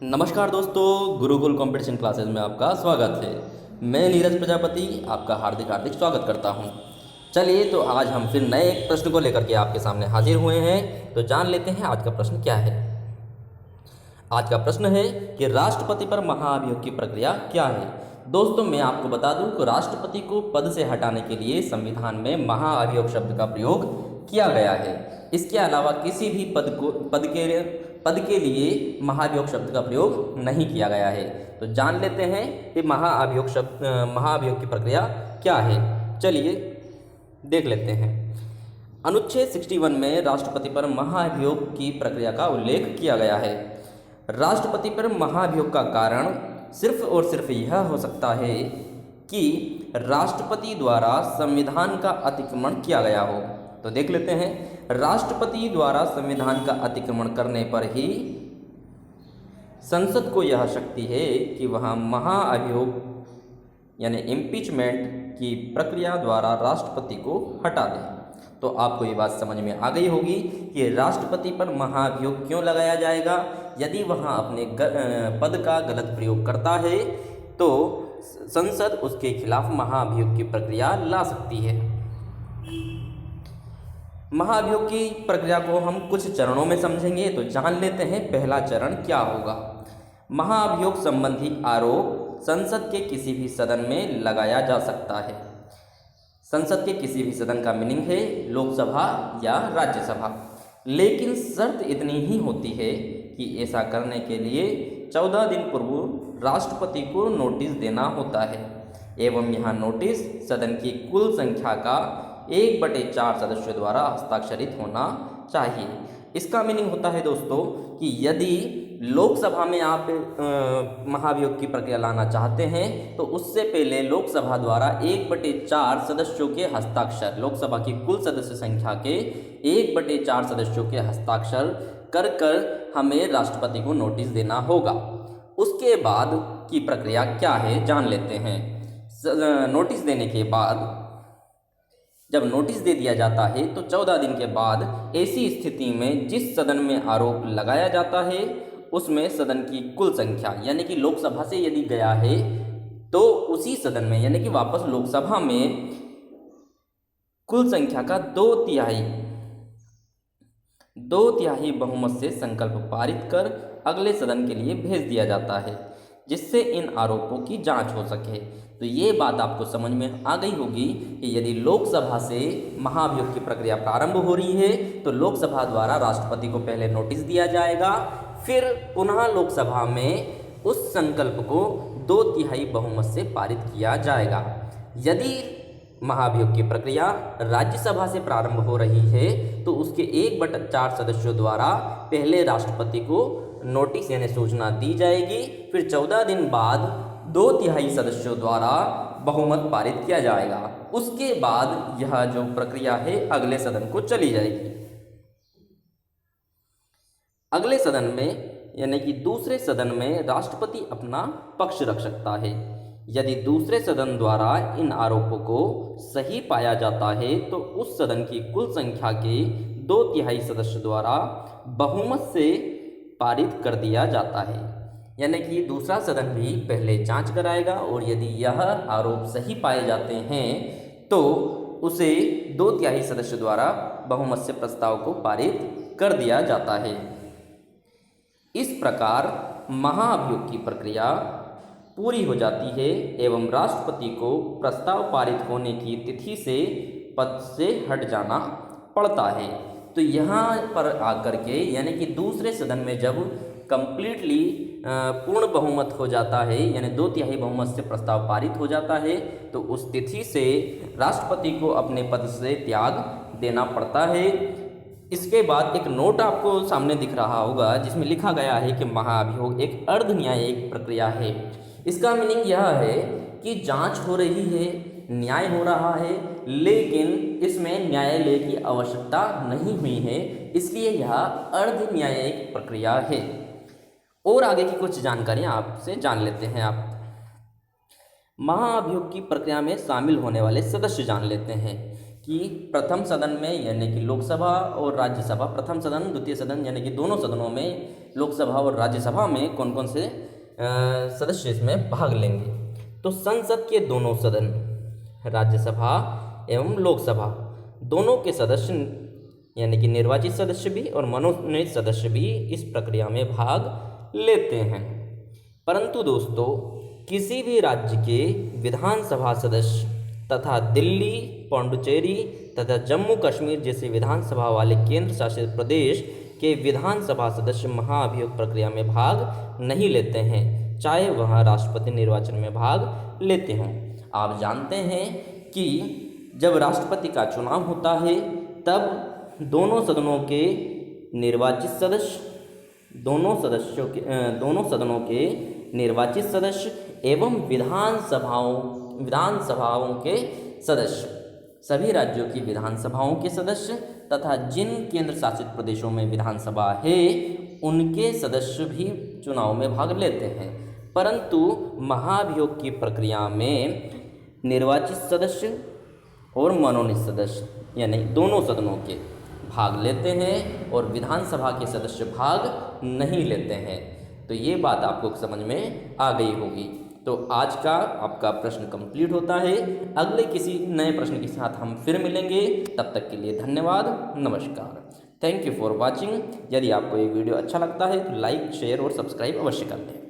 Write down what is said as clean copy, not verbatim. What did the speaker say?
नमस्कार दोस्तों, Gurukul competition classes में आपका स्वागत है। मैं नीरज प्रजापति आपका हार्दिक हार्दिक स्वागत करता हूं। चलिए तो आज हम फिर नए एक प्रश्न को लेकर के आपके सामने हाजिर हुए हैं। तो जान लेते हैं आज का प्रश्न क्या है। आज का प्रश्न है कि राष्ट्रपति पर महाभियोग की प्रक्रिया क्या है। दोस्तों मैं आपको बता दूं कि राष्ट्रपति को पद से हटाने के लिए संविधान में महाभियोग शब्द का प्रयोग किया गया है। इसके अलावा किसी भी पद के लिए महाभियोग शब्द का प्रयोग नहीं किया गया है। तो जान लेते हैं कि महाभियोग की प्रक्रिया क्या है। चलिए देख लेते हैं। अनुच्छेद 61 में राष्ट्रपति पर महाभियोग की प्रक्रिया का उल्लेख किया गया है। राष्ट्रपति पर महाभियोग का कारण सिर्फ और सिर्फ यह हो सकता है कि राष्ट्रपति द्वारा संविधान का अतिक्रमण किया गया हो। तो देख लेते हैं, राष्ट्रपति द्वारा संविधान का अतिक्रमण करने पर ही संसद को यह शक्ति है कि वह महाअभियोग यानी इम्पीचमेंट की प्रक्रिया द्वारा राष्ट्रपति को हटा दे। तो आपको ये बात समझ में आ गई होगी कि राष्ट्रपति पर महाभियोग क्यों लगाया जाएगा। यदि वह अपने पद का गलत प्रयोग करता है तो संसद उसके खिलाफ महाभियोग की प्रक्रिया ला सकती है। महाभियोग की प्रक्रिया को हम कुछ चरणों में समझेंगे। तो जान लेते हैं पहला चरण क्या होगा। महाभियोग संबंधी आरोप संसद के किसी भी सदन में लगाया जा सकता है। संसद के किसी भी सदन का मीनिंग है लोकसभा या राज्यसभा, लेकिन शर्त इतनी ही होती है कि ऐसा करने के लिए 14 दिन पूर्व राष्ट्रपति को नोटिस देना होता है एवं यह नोटिस सदन की कुल संख्या का 1/4 सदस्यों द्वारा हस्ताक्षरित होना चाहिए। इसका मीनिंग होता है दोस्तों कि यदि लोकसभा में आप महाभियोग की प्रक्रिया लाना चाहते हैं तो उससे पहले लोकसभा द्वारा 1/4 सदस्यों के हस्ताक्षर, लोकसभा की कुल सदस्य संख्या के 1/4 सदस्यों के हस्ताक्षर कर हमें राष्ट्रपति को नोटिस देना होगा। उसके बाद की प्रक्रिया क्या है जान लेते हैं। नोटिस देने के बाद जब नोटिस दे दिया जाता है तो 14 दिन के बाद ऐसी स्थिति में जिस सदन में आरोप लगाया जाता है उसमें सदन की कुल संख्या यानी कि लोकसभा से यदि गया है तो उसी सदन में यानी कि वापस लोकसभा में कुल संख्या का 2/3 बहुमत से संकल्प पारित कर अगले सदन के लिए भेज दिया जाता है जिससे इन आरोपों की जांच हो सके। तो ये बात आपको समझ में आ गई होगी कि यदि लोकसभा से महाभियोग की प्रक्रिया प्रारंभ हो रही है तो लोकसभा द्वारा राष्ट्रपति को पहले नोटिस दिया जाएगा, फिर पुनः लोकसभा में उस संकल्प को 2/3 बहुमत से पारित किया जाएगा। यदि महाभियोग की प्रक्रिया राज्यसभा से प्रारंभ हो रही है तो उसके 1/4 सदस्यों द्वारा पहले राष्ट्रपति को नोटिस यानी सूचना दी जाएगी, फिर 14 दिन बाद 2/3 सदस्यों द्वारा बहुमत पारित किया जाएगा। उसके बाद यह जो प्रक्रिया है अगले सदन को चली जाएगी। अगले सदन में यानी कि दूसरे सदन में राष्ट्रपति अपना पक्ष रख सकता है। यदि दूसरे सदन द्वारा इन आरोपों को सही पाया जाता है तो उस सदन की कुल संख्या के 2/3 सदस्य द्वारा बहुमत से पारित कर दिया जाता है। यानी कि दूसरा सदन भी पहले जांच कराएगा और यदि यह आरोप सही पाए जाते हैं तो उसे 2/3 सदस्य द्वारा बहुमत से प्रस्ताव को पारित कर दिया जाता है। इस प्रकार महाभियोग की प्रक्रिया पूरी हो जाती है एवं राष्ट्रपति को प्रस्ताव पारित होने की तिथि से पद से हट जाना पड़ता है। तो यहाँ पर आकर के यानी कि दूसरे सदन में जब कंप्लीटली पूर्ण बहुमत हो जाता है यानी 2/3 बहुमत से प्रस्ताव पारित हो जाता है तो उस तिथि से राष्ट्रपति को अपने पद से त्याग देना पड़ता है। इसके बाद एक नोट आपको सामने दिख रहा होगा जिसमें लिखा गया है कि महाभियोग एक अर्ध न्यायिक प्रक्रिया है। इसका मीनिंग यह है कि जांच हो रही है, न्याय हो रहा है, लेकिन इसमें न्यायालय की आवश्यकता नहीं हुई है, इसलिए यह अर्ध न्यायिक प्रक्रिया है। और आगे की कुछ जानकारियां आपसे जान लेते हैं। आप महाभियोग की प्रक्रिया में शामिल होने वाले सदस्य जान लेते हैं कि प्रथम सदन में यानी कि लोकसभा और राज्यसभा, प्रथम सदन द्वितीय सदन यानी कि दोनों सदनों में, लोकसभा और राज्यसभा में कौन कौन से सदस्य इसमें भाग लेंगे। तो संसद के दोनों सदन, राज्यसभा एवं लोकसभा, दोनों के सदस्य यानी कि निर्वाचित सदस्य भी और मनोनीत सदस्य भी इस प्रक्रिया में भाग लेते हैं। परंतु दोस्तों, किसी भी राज्य के विधानसभा सदस्य तथा दिल्ली, पौंडुचेरी तथा जम्मू कश्मीर जैसे विधानसभा वाले केंद्र शासित प्रदेश के विधानसभा सदस्य महाभियोग प्रक्रिया में भाग नहीं लेते हैं, चाहे वह राष्ट्रपति निर्वाचन में भाग लेते हों। आप जानते हैं कि जब राष्ट्रपति का चुनाव होता है तब दोनों सदनों के निर्वाचित सदस्य, दोनों सदनों के निर्वाचित सदस्य एवं विधानसभाओं के सदस्य, सभी राज्यों की विधानसभाओं के सदस्य तथा जिन केंद्र शासित प्रदेशों में विधानसभा है उनके सदस्य भी चुनाव में भाग लेते हैं। परंतु महाभियोग की प्रक्रिया में निर्वाचित सदस्य और मनोनीत सदस्य यानी दोनों सदनों के भाग लेते हैं और विधानसभा के सदस्य भाग नहीं लेते हैं। तो ये बात आपको समझ में आ गई होगी। तो आज का आपका प्रश्न कंप्लीट होता है। अगले किसी नए प्रश्न के साथ हम फिर मिलेंगे। तब तक के लिए धन्यवाद, नमस्कार। Thank you for watching. यदि आपको ये वीडियो अच्छा लगता है तो लाइक, शेयर और सब्सक्राइब अवश्य कर दें।